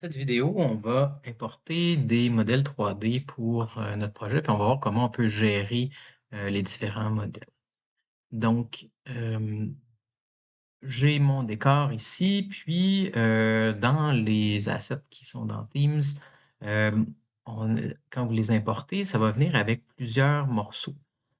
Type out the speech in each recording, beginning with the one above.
Cette vidéo, on va importer des modèles 3D pour notre projet, puis on va voir comment on peut gérer les différents modèles. Donc, j'ai mon décor ici, puis dans les assets qui sont dans Teams, euh, quand vous les importez, ça va venir avec plusieurs morceaux.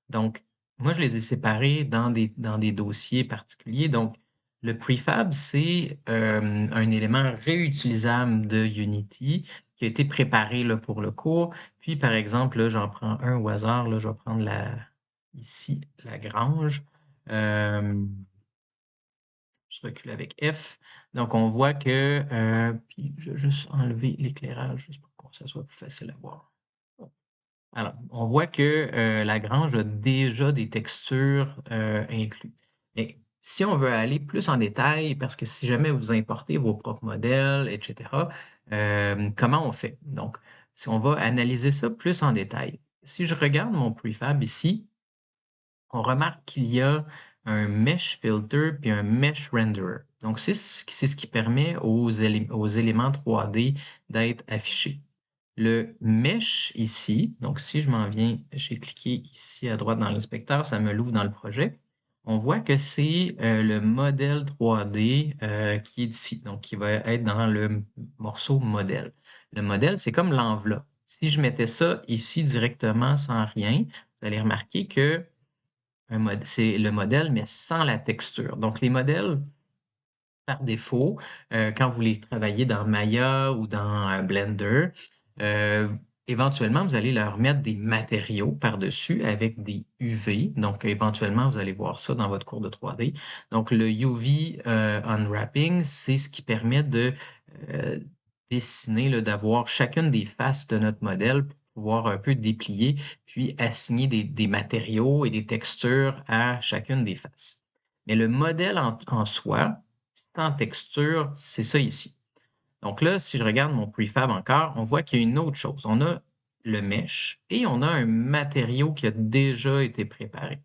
Donc, moi, je les ai séparés dans des dossiers particuliers. Donc, le prefab, c'est un élément réutilisable de Unity qui a été préparé là, pour le cours. Puis, par exemple, là, j'en prends un au hasard. Là, je vais prendre ici la grange. Euh, je recule avec F. Donc, on voit que, puis je vais juste enlever l'éclairage juste pour que ça soit plus facile à voir. Alors, on voit que la grange a déjà des textures inclus. Mais si on veut aller plus en détail, parce que si jamais vous importez vos propres modèles, etc., comment on fait? Donc, si on va analyser ça plus en détail. Si je regarde mon prefab ici, on remarque qu'il y a un mesh filter puis un mesh renderer. Donc, c'est ce qui permet aux éléments 3D d'être affichés. Le mesh ici, donc si je m'en viens, j'ai cliqué ici à droite dans l'inspecteur, ça me l'ouvre dans le projet. On voit que c'est le modèle 3D qui est ici, donc qui va être dans le morceau modèle. Le modèle, c'est comme l'enveloppe. Si je mettais ça ici directement sans rien, vous allez remarquer que c'est le modèle, mais sans la texture. Donc, les modèles, par défaut, quand vous les travaillez dans Maya ou dans Blender, euh, éventuellement, vous allez leur mettre des matériaux par-dessus avec des UV. Donc, éventuellement, vous allez voir ça dans votre cours de 3D. Donc, le UV Unwrapping, c'est ce qui permet de euh, dessiner, là, d'avoir chacune des faces de notre modèle pour pouvoir un peu déplier, puis assigner des matériaux et des textures à chacune des faces. Mais le modèle en soi, sans texture, c'est ça ici. Donc là, si je regarde mon prefab encore, on voit qu'il y a une autre chose. On a le mesh et on a un matériau qui a déjà été préparé.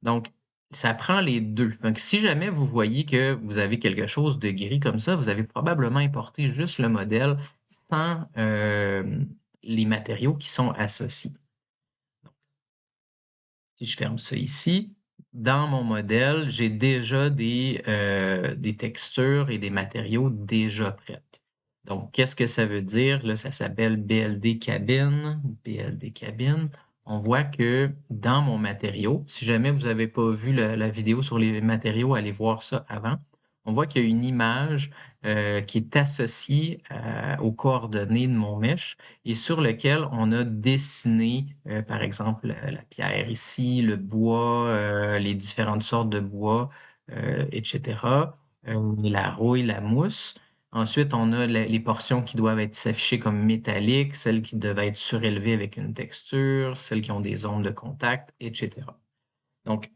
Donc, ça prend les deux. Donc, si jamais vous voyez que vous avez quelque chose de gris comme ça, vous avez probablement importé juste le modèle sans les matériaux qui sont associés. Si je ferme ça ici, dans mon modèle, j'ai déjà des textures et des matériaux déjà prêtes. Donc, qu'est-ce que ça veut dire? Là, ça s'appelle BLD Cabine. BLD Cabine. On voit que dans mon matériau, si jamais vous n'avez pas vu la vidéo sur les matériaux, allez voir ça avant. On voit qu'il y a une image qui est associée aux coordonnées de mon mesh et sur lequel on a dessiné, par exemple, la pierre ici, le bois, les différentes sortes de bois, etc., la rouille, la mousse. Ensuite, on a les portions qui doivent être s'afficher comme métalliques, celles qui doivent être surélevées avec une texture, celles qui ont des ondes de contact, etc. Donc,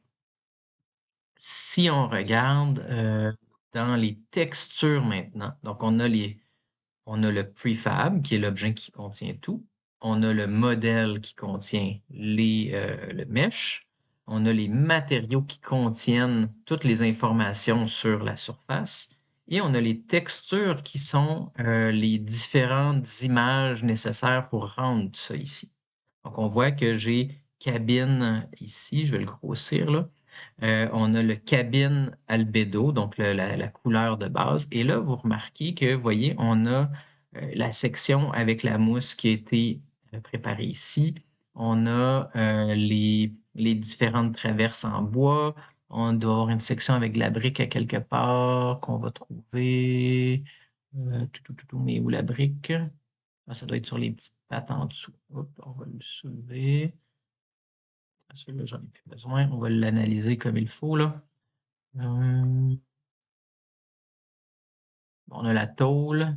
si on regarde dans les textures maintenant, donc on a le prefab, qui est l'objet qui contient tout. On a le modèle qui contient le mesh. On a les matériaux qui contiennent toutes les informations sur la surface. Et on a les textures qui sont les différentes images nécessaires pour rendre ça ici. Donc, on voit que j'ai cabine ici, je vais le grossir là. On a le cabine albédo, donc la couleur de base. Et là, vous remarquez que, vous voyez, on a la section avec la mousse qui a été préparée ici. On a les différentes traverses en bois. On doit avoir une section avec de la brique à quelque part qu'on va trouver. Mais où la brique? Ah, ça doit être sur les petites pattes en dessous. Hop, on va le soulever. Celui-là, j'en ai plus besoin. On va l'analyser comme il faut, là. On a la tôle.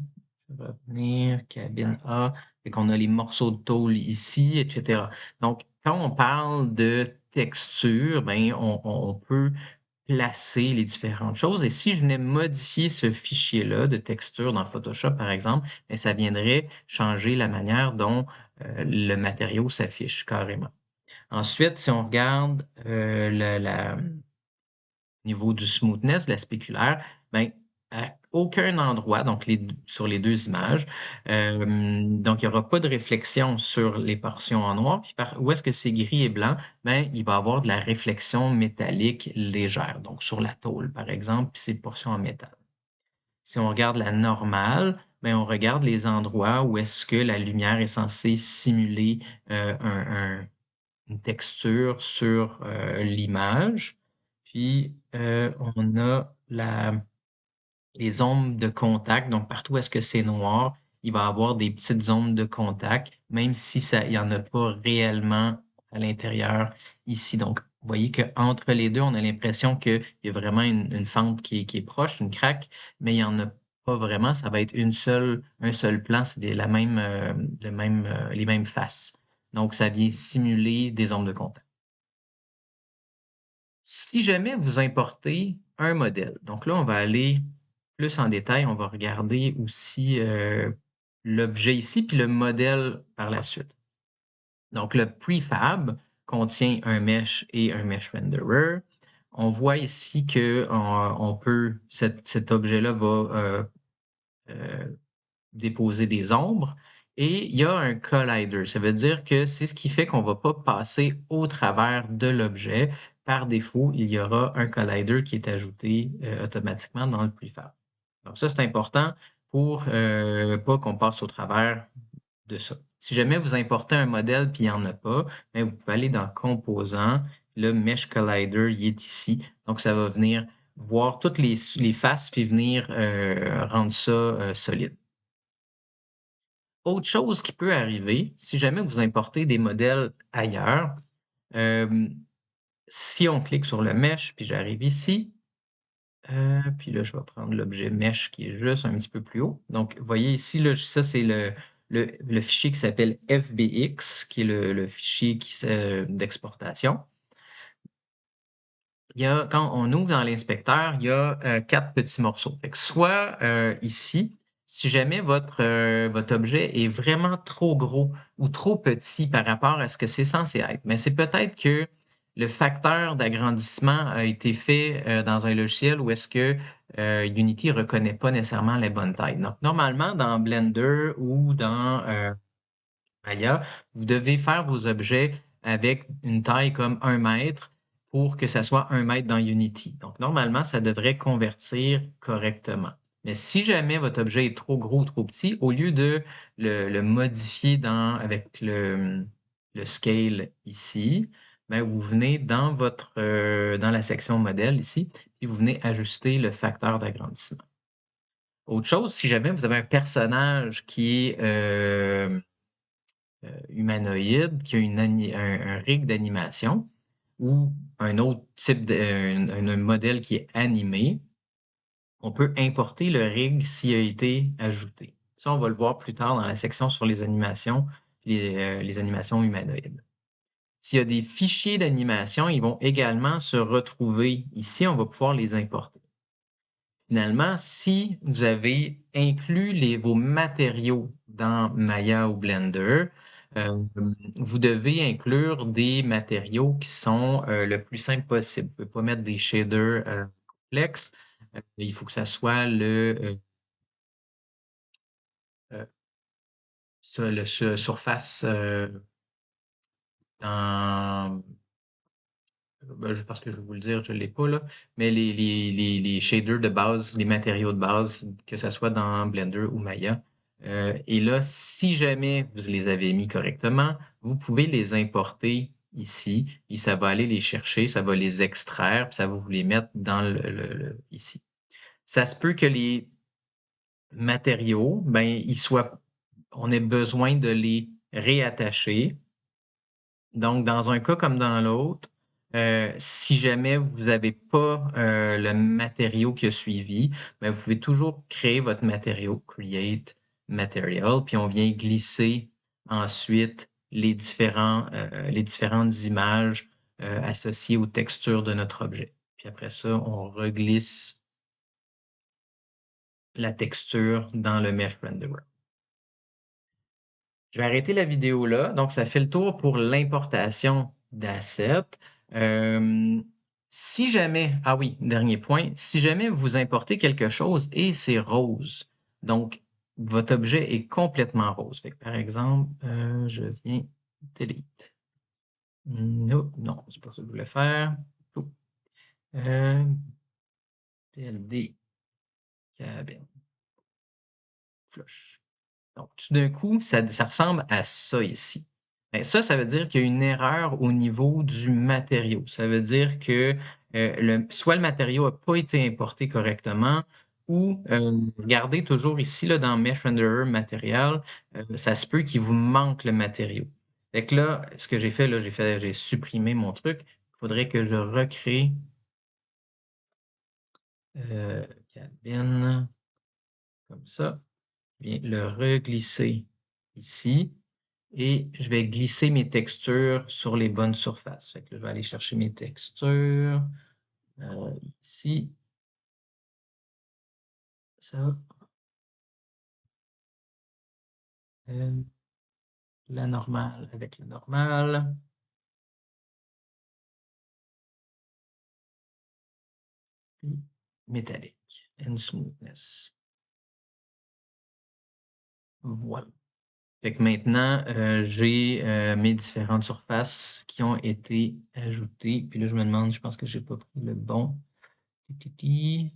Je vais revenir, cabine A. Fait qu'on a les morceaux de tôle ici, etc. Donc, quand on parle de texture, ben, on peut placer les différentes choses. Et si je venais modifier ce fichier-là de texture dans Photoshop, par exemple, ben, ça viendrait changer la manière dont le matériau s'affiche carrément. Ensuite, si on regarde au niveau du smoothness, de la spéculaire, ben, à aucun endroit, donc sur les 2 images. Donc il y aura pas de réflexion sur les portions en noir, puis où est-ce que c'est gris et blanc, ben, il va y avoir de la réflexion métallique légère, donc sur la tôle, par exemple, puis c'est une portion en métal. Si on regarde la normale, ben, on regarde les endroits où est-ce que la lumière est censée simuler, une texture sur, l'image. Puis, on a les ombres de contact, donc partout où est-ce que c'est noir, il va y avoir des petites ombres de contact, même si ça il y en a pas réellement à l'intérieur ici. Donc, vous voyez qu'entre les 2, on a l'impression qu'il y a vraiment une fente qui est proche, une craque, mais il y en a pas vraiment. Ça va être un seul plan, c'est la même, les mêmes faces. Donc ça vient simuler des ombres de contact. Si jamais vous importez un modèle, donc là, on va aller plus en détail, on va regarder aussi, l'objet ici, puis le modèle par la suite. Donc le prefab contient un mesh et un mesh renderer. On voit ici que on peut cet objet-là va, déposer des ombres et il y a un collider. Ça veut dire que c'est ce qui fait qu'on va pas passer au travers de l'objet. Par défaut, il y aura un collider qui est ajouté, automatiquement dans le prefab. Donc ça, c'est important pour, pas qu'on passe au travers de ça. Si jamais vous importez un modèle puis il y en a pas, ben, vous pouvez aller dans Composants, le Mesh Collider, il est ici. Donc ça va venir voir toutes les faces puis venir, rendre ça, solide. Autre chose qui peut arriver, si jamais vous importez des modèles ailleurs, hem, si on clique sur le mesh, puis j'arrive ici, puis là, je vais prendre l'objet mesh qui est juste un petit peu plus haut. Donc, vous voyez ici, là, ça, c'est le fichier qui s'appelle FBX, qui est le fichier d'exportation. Il y a quand on ouvre dans l'inspecteur, il y a, 4 petits morceaux. Fait que soit, ici, si jamais votre objet est vraiment trop gros ou trop petit par rapport à ce que c'est censé être, mais c'est peut-être que le facteur d'agrandissement a été fait, dans un logiciel où est-ce que, Unity reconnaît pas nécessairement les bonnes tailles. Donc normalement, dans Blender ou dans, Maya, vous devez faire vos objets avec une taille comme 1 mètre pour que ça soit 1 mètre dans Unity. Donc, normalement, ça devrait convertir correctement. Mais si jamais votre objet est trop gros ou trop petit, au lieu de le modifier avec le scale ici, ben, vous venez dans la section modèle ici, puis vous venez ajuster le facteur d'agrandissement. Autre chose, si jamais vous avez un personnage qui est humanoïde qui a un rig d'animation ou un autre type de un modèle qui est animé, on peut importer le rig s'il a été ajouté. Ça, on va le voir plus tard dans la section sur les animations humanoïdes. S'il y a des fichiers d'animation, ils vont également se retrouver ici, on va pouvoir les importer. Finalement, si vous avez inclus vos matériaux dans Maya ou Blender, euh, vous devez inclure des matériaux qui sont le plus simple possible. Vous ne pouvez pas mettre des shaders complexes. Il faut que ça soit euh, surface dans parce que je vais vous le dire, je ne l'ai pas là, mais les shaders de base, les matériaux de base, que ça soit dans Blender ou Maya. Et là, si jamais vous les avez mis correctement, vous pouvez les importer ici et ça va aller les chercher, ça va les extraire, puis ça va vous les mettre dans ici. Ça se peut que les matériaux, ben, on ait besoin de les réattacher donc, dans un cas comme dans l'autre, si jamais vous n'avez pas le matériau qui a suivi, ben, vous pouvez toujours créer votre matériau, create material, puis on vient glisser ensuite les différentes images associées aux textures de notre objet. Puis après ça, on reglisse la texture dans le Mesh Renderer. Je vais arrêter la vidéo là. Donc, ça fait le tour pour l'importation d'assets. Euh, Si jamais ah oui, dernier point, si jamais vous importez quelque chose et c'est rose, donc votre objet est complètement rose. Fait que par exemple, je viens delete. No, non, c'est pas ça que je voulais faire. Oh, PLD cabine flush. Donc, tout d'un coup, ça ressemble à ça ici. Ben, ça veut dire qu'il y a une erreur au niveau du matériau. Ça veut dire que soit le matériau n'a pas été importé correctement, ou regardez toujours ici là, dans Mesh Renderer Material, ça se peut qu'il vous manque le matériau. Fait que là, ce que j'ai fait, là, j'ai supprimé mon truc. Il faudrait que je recrée cabine comme ça. Je viens le reglisser ici et je vais glisser mes textures sur les bonnes surfaces. Fait que là, je vais aller chercher mes textures ici, ça, euh, la normale avec la normale, puis métallique and smoothness. Voilà. Fait que maintenant, j'ai mes différentes surfaces qui ont été ajoutées. Puis là, je me demande, je pense que j'ai pas pris le bon. Titi.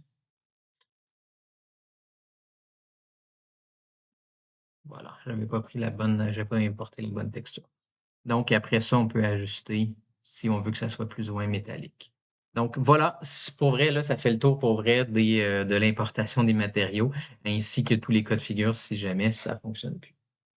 Voilà, j'avais pas pris la bonne, j'ai pas importé les bonnes textures. Donc après ça, on peut ajuster si on veut que ça soit plus ou moins métallique. Donc voilà, pour vrai, là, ça fait le tour pour vrai de l'importation des matériaux, ainsi que tous les cas de figure si jamais ça fonctionne plus.